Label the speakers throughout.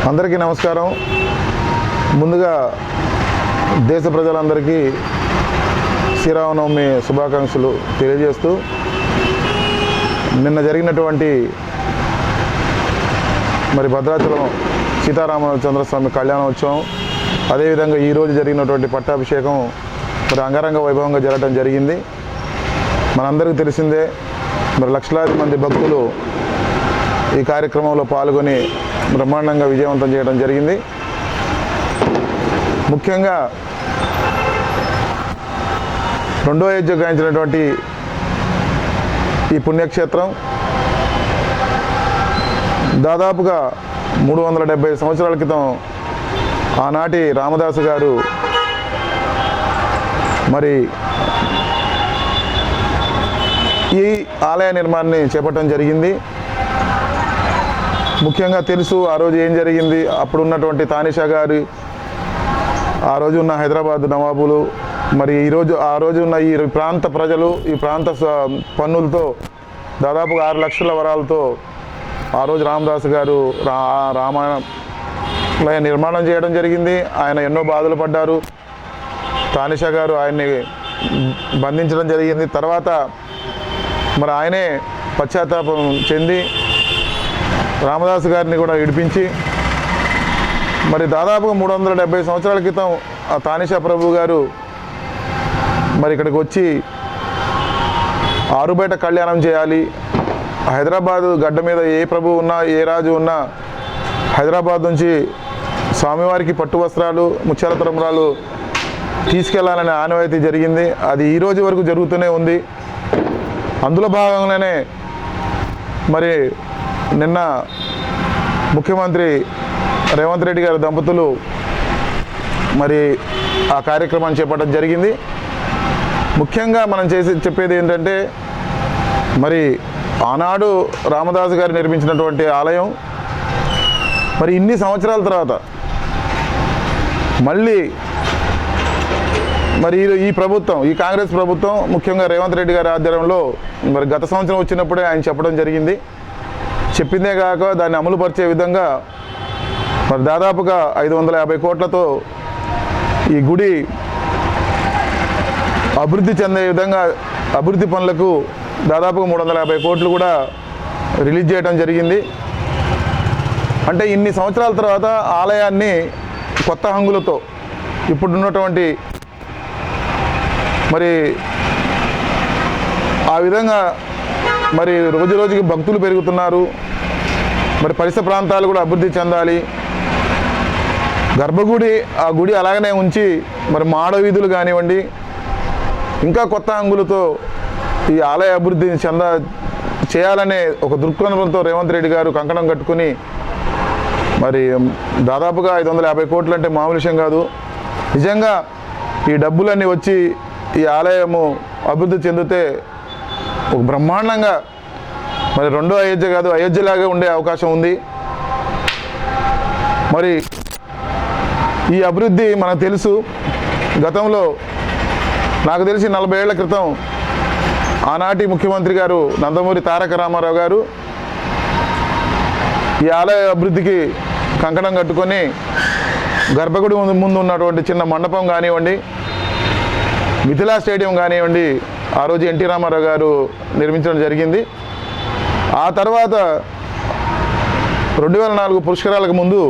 Speaker 1: అందరికీ నమస్కారం. ముందుగా దేశ ప్రజలందరికీ శ్రీరామనవమి శుభాకాంక్షలు తెలియజేస్తూ, నిన్న జరిగినటువంటి భద్రాచలం సీతారామచంద్రస్వామి కళ్యాణోత్సవం, అదేవిధంగా ఈరోజు జరిగినటువంటి పట్టాభిషేకం అంగరంగ వైభవంగా జరగడం జరిగింది. మనందరికీ తెలిసిందే, లక్షలాది మంది భక్తులు ఈ కార్యక్రమంలో పాల్గొని బ్రహ్మాండంగా విజయవంతం చేయడం జరిగింది. ముఖ్యంగా రెండో అయోధ్య గాయించినటువంటి ఈ పుణ్యక్షేత్రం దాదాపుగా 370 సంవత్సరాల క్రితం ఆనాటి రామదాసు గారు ఈ ఆలయ నిర్మాణాన్ని చేపట్టడం జరిగింది. ముఖ్యంగా తెలుసు ఆ రోజు ఏం జరిగింది. అప్పుడున్నటువంటి తానిషా గారు, ఆ రోజు ఉన్న హైదరాబాద్ నవాబులు, ఆ రోజు ఉన్న ఈ ప్రాంత ప్రజలు, ఈ ప్రాంత పన్నులతో దాదాపుగా 6 లక్షల వరాలతో ఆ రోజు రామదాసు గారు రామాలయ నిర్మాణం చేయడం జరిగింది. ఆయన ఎన్నో బాధలు పడ్డారు. తానిషా గారు ఆయన్ని బంధించడం జరిగింది. తర్వాత ఆయనే పశ్చాత్తాపం చెంది రామదాసు గారిని కూడా విడిపించి దాదాపుగా 370 సంవత్సరాల క్రితం ఆ తానిషా ప్రభు గారు ఇక్కడికి వచ్చి ఆరుబయట కళ్యాణం చేయాలి. హైదరాబాదు గడ్డ మీద ఏ ప్రభు ఉన్నా, ఏ రాజు ఉన్నా హైదరాబాద్ నుంచి స్వామివారికి పట్టు వస్త్రాలు, ముత్యాల తలంబ్రాలు తీసుకెళ్లాలనే ఆనవాయితీ జరిగింది. అది ఈ రోజు వరకు జరుగుతూనే ఉంది. అందులో భాగంగానే నిన్న ముఖ్యమంత్రి రేవంత్ రెడ్డి గారి దంపతులు ఆ కార్యక్రమాన్ని చేపట్టడం జరిగింది. ముఖ్యంగా మనం చెప్పేది ఏంటంటే, ఆనాడు రామదాసు గారు నిర్మించినటువంటి ఆలయం ఇన్ని సంవత్సరాల తర్వాత మళ్ళీ ఈ ప్రభుత్వం, ఈ కాంగ్రెస్ ప్రభుత్వం, ముఖ్యంగా రేవంత్ రెడ్డి గారి ఆధ్వర్యంలో గత సంవత్సరం వచ్చినప్పుడే ఆయన చెప్పడం జరిగింది. చెప్పిందే కాక దాన్ని అమలుపరిచే విధంగా దాదాపుగా 550 కోట్లతో ఈ గుడి అభివృద్ధి చెందే విధంగా అభివృద్ధి పనులకు దాదాపుగా 350 కోట్లు కూడా రిలీజ్ చేయడం జరిగింది. అంటే ఇన్ని సంవత్సరాల తర్వాత ఆలయాన్ని కొత్త హంగులతో ఇప్పుడున్నటువంటి ఆ విధంగా రోజు రోజుకి భక్తులు పెరుగుతున్నారు. పరిసర ప్రాంతాలు కూడా అభివృద్ధి చెందాలి. గర్భగుడి, ఆ గుడి అలాగనే ఉంచి మాడ వీధులు కానివ్వండి, ఇంకా కొత్త హంగులతో ఈ ఆలయ అభివృద్ధిని చేయాలనే ఒక దృక్పథంతో రేవంత్ రెడ్డి గారు కంకణం కట్టుకుని దాదాపుగా 550 కోట్లు అంటే మామూలు విషయం కాదు. నిజంగా ఈ డబ్బులన్నీ వచ్చి ఈ ఆలయము అభివృద్ధి చెందితే ఒక బ్రహ్మాండంగా రెండో అయోధ్య కాదు, అయోధ్యలాగా ఉండే అవకాశం ఉంది. ఈ అభివృద్ధి మనకు తెలుసు. గతంలో నాకు తెలిసి 40 ఏళ్ల క్రితం ఆనాటి ముఖ్యమంత్రి గారు నందమూరి తారక రామారావు గారు ఈ ఆలయ అభివృద్ధికి కంకణం కట్టుకొని గర్భగుడి ముందు ఉన్నటువంటి చిన్న మండపం కానివ్వండి, మిథిలా స్టేడియం కానివ్వండి, ఆ రోజు ఎన్టీ రామారావు గారు నిర్మించడం జరిగింది. ఆ తర్వాత 2004 పుష్కరాలకు ముందు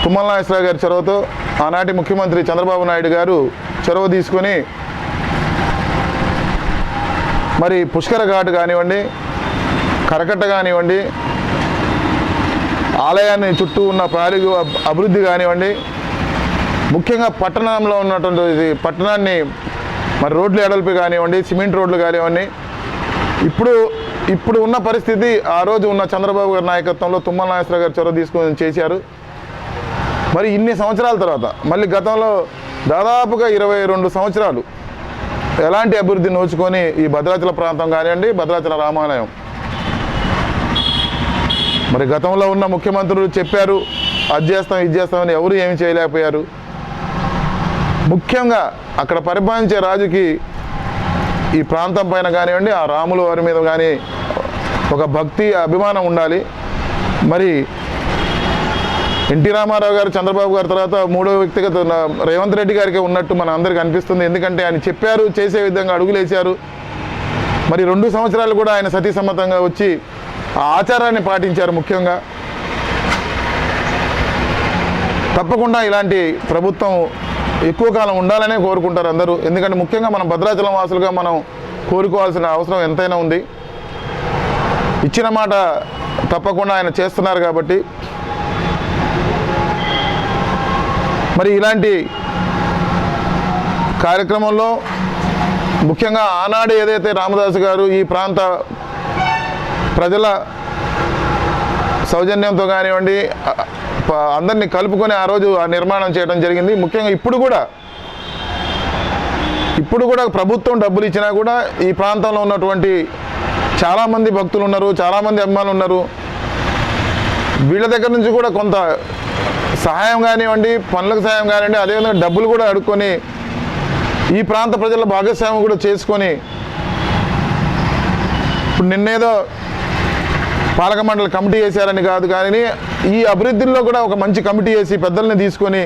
Speaker 1: తుమ్మల నాగేశ్వరరావు గారి చొరవతో ఆనాటి ముఖ్యమంత్రి చంద్రబాబు నాయుడు గారు చొరవ తీసుకొని పుష్కర ఘాట్ కానివ్వండి, కరకట్ట కానివ్వండి, ఆలయాన్ని చుట్టూ ఉన్న ప్రాలిగు అభివృద్ధి కానివ్వండి, ముఖ్యంగా పట్టణంలో ఉన్నటువంటి పట్టణాన్ని రోడ్లు ఎడల్పి కానివ్వండి, సిమెంట్ రోడ్లు కానివ్వండి, ఇప్పుడు ఉన్న పరిస్థితి ఆ రోజు ఉన్న చంద్రబాబు గారి నాయకత్వంలో తుమ్మల నాగేశ్వరరావు గారు చొరవ తీసుకొని చేశారు. ఇన్ని సంవత్సరాల తర్వాత మళ్ళీ గతంలో దాదాపుగా 22 సంవత్సరాలు ఎలాంటి అభివృద్ధి నోచుకొని ఈ భద్రాచల ప్రాంతం కానివ్వండి, భద్రాచల రామాలయం గతంలో ఉన్న ముఖ్యమంత్రులు చెప్పారు, అది చేస్తాం ఇది చేస్తామని, ఎవరు ఏమి చేయలేకపోయారు. ముఖ్యంగా అక్కడ పరిపాలించే రాజుకి ఈ ప్రాంతం పైన కానివ్వండి, ఆ రాముల వారి మీద కానీ ఒక భక్తి అభిమానం ఉండాలి. మరి ఎన్టీ రామారావు గారు, చంద్రబాబు గారి తర్వాత మూడో వ్యక్తిగా రేవంత్ రెడ్డి గారికి ఉన్నట్టు మన అందరికీ అనిపిస్తుంది. ఎందుకంటే ఆయన చెప్పారు, చేసే విధంగా అడుగులేశారు. మరి 2 సంవత్సరాలు కూడా ఆయన సతీసమ్మతంగా వచ్చి ఆ ఆచారాన్ని పాటించారు. ముఖ్యంగా తప్పకుండా ఇలాంటి ప్రభుత్వం ఎక్కువ కాలం ఉండాలనే కోరుకుంటారు అందరూ. ఎందుకంటే ముఖ్యంగా మనం భద్రాచలం వాసులుగా మనం కోరుకోవాల్సిన అవసరం ఎంతైనా ఉంది. ఇచ్చిన మాట తప్పకుండా ఆయన చేస్తున్నారు కాబట్టి మరి ఇలాంటి కార్యక్రమంలో ముఖ్యంగా ఆనాడు ఏదైతే రామదాసు గారు ఈ ప్రాంత ప్రజల సౌజన్యంతో కానివ్వండి అందరినీ కలుపుకొని ఆ రోజు ఆ నిర్మాణం చేయడం జరిగింది. ముఖ్యంగా ఇప్పుడు కూడా ప్రభుత్వం డబ్బులు ఇచ్చినా కూడా ఈ ప్రాంతంలో ఉన్నటువంటి చాలామంది భక్తులు ఉన్నారు, చాలామంది అభిమానులు ఉన్నారు. వీళ్ళ దగ్గర నుంచి కూడా కొంత సహాయం కానివ్వండి, పనులకు సహాయం కానివ్వండి, అదేవిధంగా డబ్బులు కూడా అడుక్కొని ఈ ప్రాంత ప్రజల భాగస్వామ్యం కూడా చేసుకొని ఇప్పుడు నిన్నేదో పాలక మండలి కమిటీ చేశారని కాదు, కానీ ఈ అభివృద్ధిలో కూడా ఒక మంచి కమిటీ చేసి పెద్దల్ని తీసుకొని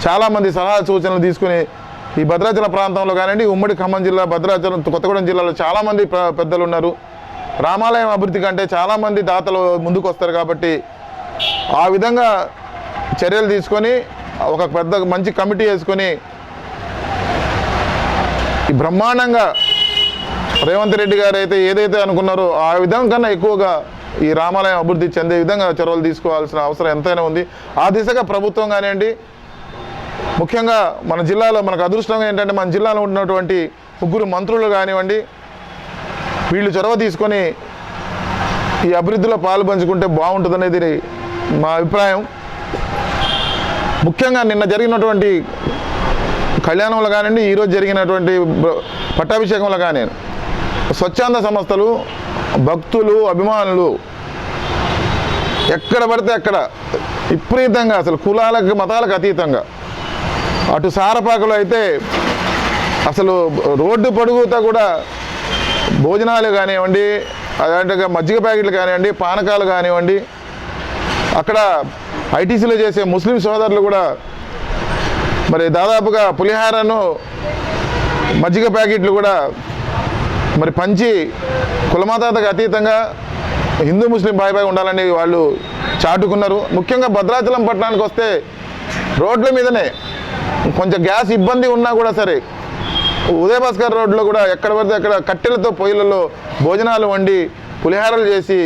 Speaker 1: చాలామంది సలహా సూచనలు తీసుకొని ఈ భద్రాచల ప్రాంతంలో కానివ్వండి, ఉమ్మడి ఖమ్మం జిల్లా, భద్రాచలం, కొత్తగూడెం జిల్లాలో చాలామంది పెద్దలు ఉన్నారు. రామాలయం అభివృద్ధి కంటే చాలామంది దాతలు ముందుకు వస్తారు కాబట్టి ఆ విధంగా చర్యలు తీసుకొని ఒక పెద్ద మంచి కమిటీ వేసుకొని ఈ బ్రహ్మాండంగా రేవంత్ రెడ్డి గారు అయితే ఏదైతే అనుకున్నారో ఆ విధంగా కన్నా ఎక్కువగా ఈ రామాలయం అభివృద్ధి చెందే విధంగా చర్యలు తీసుకోవాల్సిన అవసరం ఎంతైనా ఉంది. ఆ దిశగా ప్రభుత్వం కానివ్వండి, ముఖ్యంగా మన జిల్లాలో మనకు అదృష్టంగా ఏంటంటే మన జిల్లాలో ఉన్నటువంటి 3 మంత్రులు కానివ్వండి, వీళ్ళు చొరవ తీసుకొని ఈ అభివృద్ధిలో పాలు పంచుకుంటే బాగుంటుందనేది మా అభిప్రాయం. ముఖ్యంగా నిన్న జరిగినటువంటి కళ్యాణంలో కానివ్వండి, ఈరోజు జరిగినటువంటి పట్టాభిషేకంలో కానీ స్వచ్ఛంద సంస్థలు, భక్తులు, అభిమానులు ఎక్కడ పడితే అక్కడ విపరీతంగా అసలు కులాలకు మతాలకు అతీతంగా అటు సారపాకలో అయితే అసలు రోడ్డు పొడుగుతా కూడా భోజనాలు కానివ్వండి, అలాంటిగా మజ్జిగ ప్యాకెట్లు కానివ్వండి, పానకాలు కానివ్వండి, అక్కడ ఐటీసీలో చేసే ముస్లిం సోదరులు కూడా మరి దాదాపుగా పులిహారను మజ్జిగ ప్యాకెట్లు కూడా మరి పంచి కులమతాలకు అతీతంగా హిందూ ముస్లిం బాయ్ ఉండాలని వాళ్ళు చాటుకున్నారు. ముఖ్యంగా భద్రాచలం పట్టణానికి వస్తే రోడ్ల మీదనే కొంచెం గ్యాస్ ఇబ్బంది ఉన్నా కూడా సరే ఉదయభాస్కర్ రోడ్లో కూడా ఎక్కడ పడితే అక్కడ కట్టెలతో పొయ్యిలలో భోజనాలు వండి పులిహారలు చేసి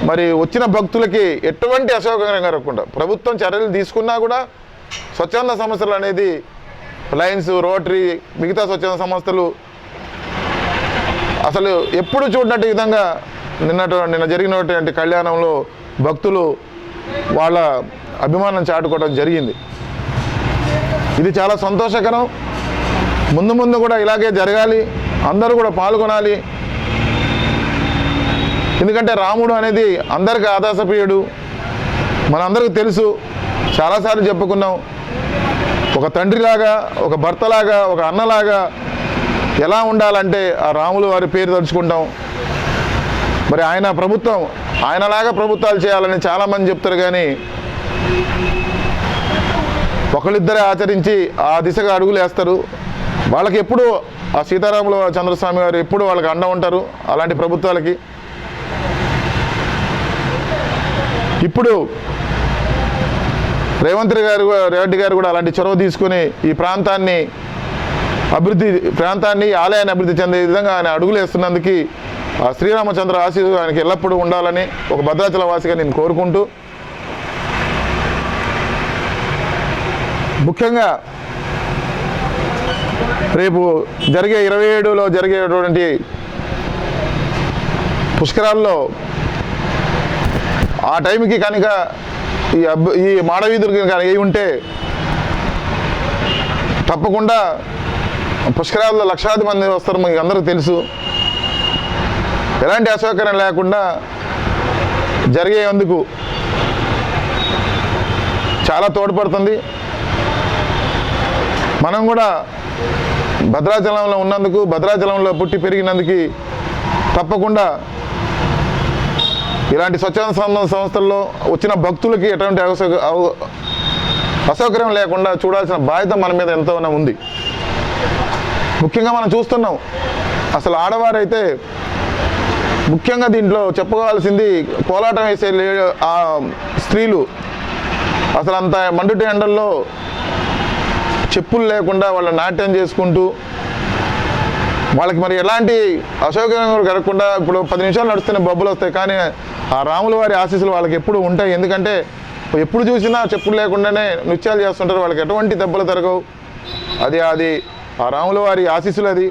Speaker 1: మరి వచ్చిన భక్తులకి ఎటువంటి అసౌకర్యంగా రాకుండా ప్రభుత్వం చర్యలు తీసుకున్నా కూడా స్వచ్ఛంద సంస్థలు అనేది లయన్స్, రోటరీ, మిగతా స్వచ్ఛంద సంస్థలు అసలు ఎప్పుడు చూడనట్టు విధంగా నిన్న జరిగినటువంటి కళ్యాణంలో భక్తులు వాళ్ళ అభిమానం చాటుకోవడం జరిగింది. ఇది చాలా సంతోషకరం. ముందు కూడా ఇలాగే జరగాలి, అందరూ కూడా పాల్గొనాలి. ఎందుకంటే రాముడు అనేది అందరికీ ఆదర్శప్రియుడు, మనందరికీ తెలుసు, చాలాసార్లు చెప్పుకున్నాం. ఒక తండ్రిలాగా, ఒక భర్తలాగా, ఒక అన్నలాగా ఎలా ఉండాలంటే ఆ రాములు వారి పేరు తలుచుకుంటాం. మరి ఆయనలాగా ప్రభుత్వాలు చేయాలని చాలామంది చెప్తారు, కానీ ఒకళ్ళిద్దరే ఆచరించి ఆ దిశగా అడుగులు వేస్తారు. వాళ్ళకి ఎప్పుడు ఆ సీతారాముల చంద్రస్వామి గారు ఎప్పుడు వాళ్ళకి అండ ఉంటారు అలాంటి ప్రభుత్వాలకి. రెడ్డి గారు కూడా అలాంటి చొరవ తీసుకుని ఈ ప్రాంతాన్ని ఆలయాన్ని అభివృద్ధి చెందే విధంగా ఆయన అడుగులు వేస్తున్నందుకు శ్రీరామచంద్ర ఆశీస్సులు ఆయనకి ఎల్లప్పుడూ ఉండాలని ఒక భద్రాచల వాసిగా నేను కోరుకుంటూ, ముఖ్యంగా రేపు జరిగే 27లో జరిగేటువంటి పుష్కరాల్లో ఆ టైంకి కనుక ఈ మాడవీధులు కనుక అయి ఉంటే తప్పకుండా పుష్కరాల్లో లక్షలాది మంది వస్తారు. మీకు అందరికీ తెలుసు. ఎలాంటి అసౌకర్యం లేకుండా జరిగేందుకు చాలా తోడ్పడుతుంది. మనం కూడా భద్రాచలంలో ఉన్నందుకు, భద్రాచలంలో పుట్టి పెరిగినందుకు తప్పకుండా ఇలాంటి స్వచ్ఛంద సంస్థల్లో వచ్చిన భక్తులకి ఎటువంటి అసౌకర్యం లేకుండా చూడాల్సిన బాధ్యత మన మీద ఎంతో ఉంది. ముఖ్యంగా మనం చూస్తున్నాం, అసలు ఆడవారైతే ముఖ్యంగా దీంట్లో చెప్పుకోవాల్సింది కోలాటం వేసే ఆ స్త్రీలు అసలు అంత మండుటి ఎండల్లో చెప్పులు లేకుండా వాళ్ళ నాట్యం చేసుకుంటూ వాళ్ళకి మరి ఎలాంటి అసౌకర్యం కలగకుండా ఇప్పుడు 10 నిమిషాలు నడుస్తూనే బొబ్బలు వస్తాయి, కానీ ఆ రాముల వారి ఆశీస్సులు వాళ్ళకి ఎప్పుడు ఉంటాయి. ఎందుకంటే ఎప్పుడు చూసినా చెప్పులు లేకుండానే నృత్యాలు చేస్తుంటారు, వాళ్ళకి ఎటువంటి దెబ్బలు తరగవు. అది ఆ రాముల వారి ఆశీస్సులు. అది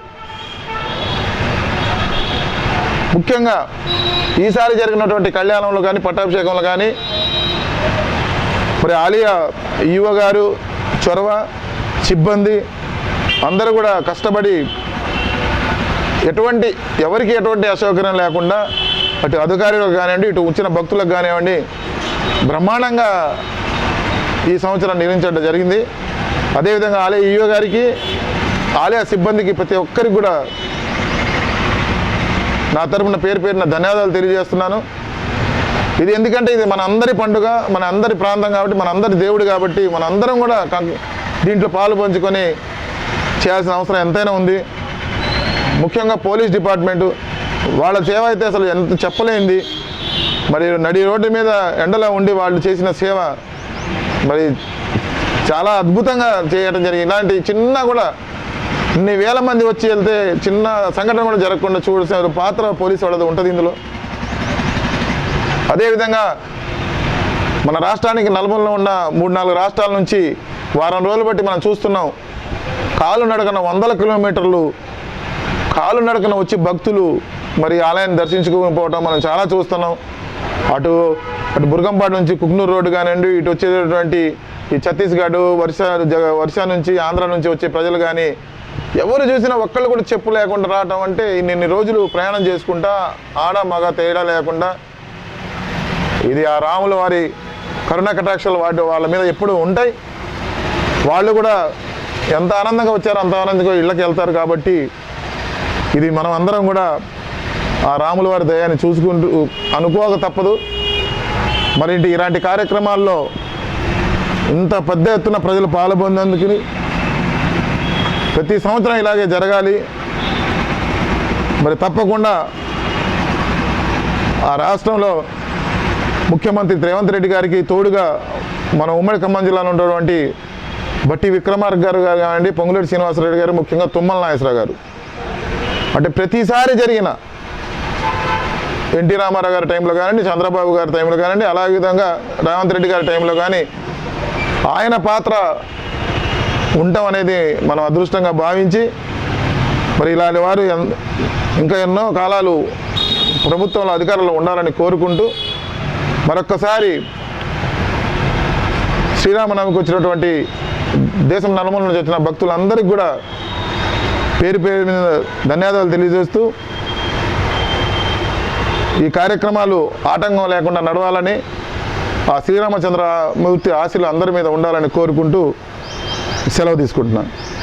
Speaker 1: ముఖ్యంగా ఈసారి జరిగినటువంటి కళ్యాణంలో కానీ పట్టాభిషేకంలో కానీ మరి ఆలయ ఈవో గారు చొరవ, సిబ్బంది అందరూ కూడా కష్టపడి ఎవరికి ఎటువంటి అసౌకర్యం లేకుండా అటు అధికారులకు కానివ్వండి, ఇటు వచ్చిన భక్తులకు కానివ్వండి బ్రహ్మాండంగా ఈ సంవత్సరం నిర్వహించడం జరిగింది. అదేవిధంగా ఆలయ ఈవో గారికి, ఆలయ సిబ్బందికి, ప్రతి ఒక్కరికి కూడా నా తరపున పేరున ధన్యవాదాలు తెలియజేస్తున్నాను. ఇది ఎందుకంటే ఇది మన అందరి పండుగ, మన అందరి ప్రాంతం కాబట్టి, మన అందరి దేవుడు కాబట్టి మన అందరం కూడా దీంట్లో పాలు పంచుకొని చేయాల్సిన అవసరం ఎంతైనా ఉంది. ముఖ్యంగా పోలీస్ డిపార్ట్మెంటు వాళ్ళ సేవ అయితే అసలు ఎంత చెప్పలేంది. మరి నడి రోడ్డు మీద ఎండలో ఉండి వాళ్ళు చేసిన సేవ మరి చాలా అద్భుతంగా చేయడం జరిగింది. ఇలాంటి చిన్న కూడా ఇన్ని వేల మంది వచ్చి వెళ్తే చిన్న సంఘటన కూడా జరగకుండా చూడాల్సిన పాత్ర పోలీసు వాళ్ళది ఉంటుంది ఇందులో. అదేవిధంగా మన రాష్ట్రానికి నలుమూలలో ఉన్న 3-4 రాష్ట్రాల నుంచి వారం రోజులు బట్టి మనం చూస్తున్నాం, కాలు నడకన 100 కిలోమీటర్లు కాలు నడకన వచ్చి భక్తులు మరి ఆలయాన్ని దర్శించుకోకపోవటం మనం చాలా చూస్తున్నాం. అటు బుర్గంపాడు నుంచి కుక్నూరు రోడ్డు కానివ్వండి, ఇటు వచ్చేటటువంటి ఈ ఛత్తీస్గఢ్, వర్షా నుంచి ఆంధ్ర నుంచి వచ్చే ప్రజలు కానీ ఎవరు చూసినా ఒక్కళ్ళు కూడా చెప్పు లేకుండా రావటం అంటే ఇన్ని రోజులు ప్రయాణం చేసుకుంటా ఆడ మగ తేడా లేకుండా ఇది ఆ రాముల వారి కరుణ కటాక్షాలు వాళ్ళ మీద ఎప్పుడు ఉంటాయి. వాళ్ళు కూడా ఎంత ఆనందంగా వచ్చారో అంత ఆనందంగా ఇళ్ళకి వెళ్తారు. కాబట్టి ఇది మనం అందరం కూడా ఆ రాముల వారి దయాన్ని చూసుకుంటూ అనుకోక తప్పదు. మరి ఇలాంటి కార్యక్రమాల్లో ఇంత పెద్ద ఎత్తున ప్రజలు పాల్గొనేందుకు ప్రతి సంవత్సరం ఇలాగే జరగాలి. మరి తప్పకుండా ఆ రాష్ట్రంలో ముఖ్యమంత్రి రేవంత్ రెడ్డి గారికి తోడుగా మన ఉమ్మడి ఖమ్మం జిల్లాలో ఉన్నటువంటి బట్టి విక్రమార్క గారు కానివ్వండి, పొంగులేటి శ్రీనివాసరెడ్డి గారు, ముఖ్యంగా తుమ్మల నాగేశ్వరరావు గారు, అంటే ప్రతిసారి జరిగిన ఎన్టీ రామారావు గారి టైంలో కానివ్వండి, చంద్రబాబు గారి టైంలో కానివ్వండి, అలాగే విధంగా రేవంత్ రెడ్డి గారి టైంలో కానీ ఆయన పాత్ర ఉండటం అనేది మనం అదృష్టంగా భావించి మరి ఇలాంటి వారు ఇంకా ఎన్నో కాలాలు ప్రభుత్వంలో అధికారంలో ఉండాలని కోరుకుంటూ మరొక్కసారి శ్రీరామనవమికి వచ్చినటువంటి దేశం నలుమూల నుంచి వచ్చిన భక్తులందరికీ కూడా పేరు మీద ధన్యవాదాలు తెలియజేస్తూ ఈ కార్యక్రమాలు ఆటంకం లేకుండా నడవాలని, ఆ శ్రీరామచంద్రమూర్తి ఆశీస్సులు అందరి మీద ఉండాలని కోరుకుంటూ సెలవు తీసుకుంటున్నాను.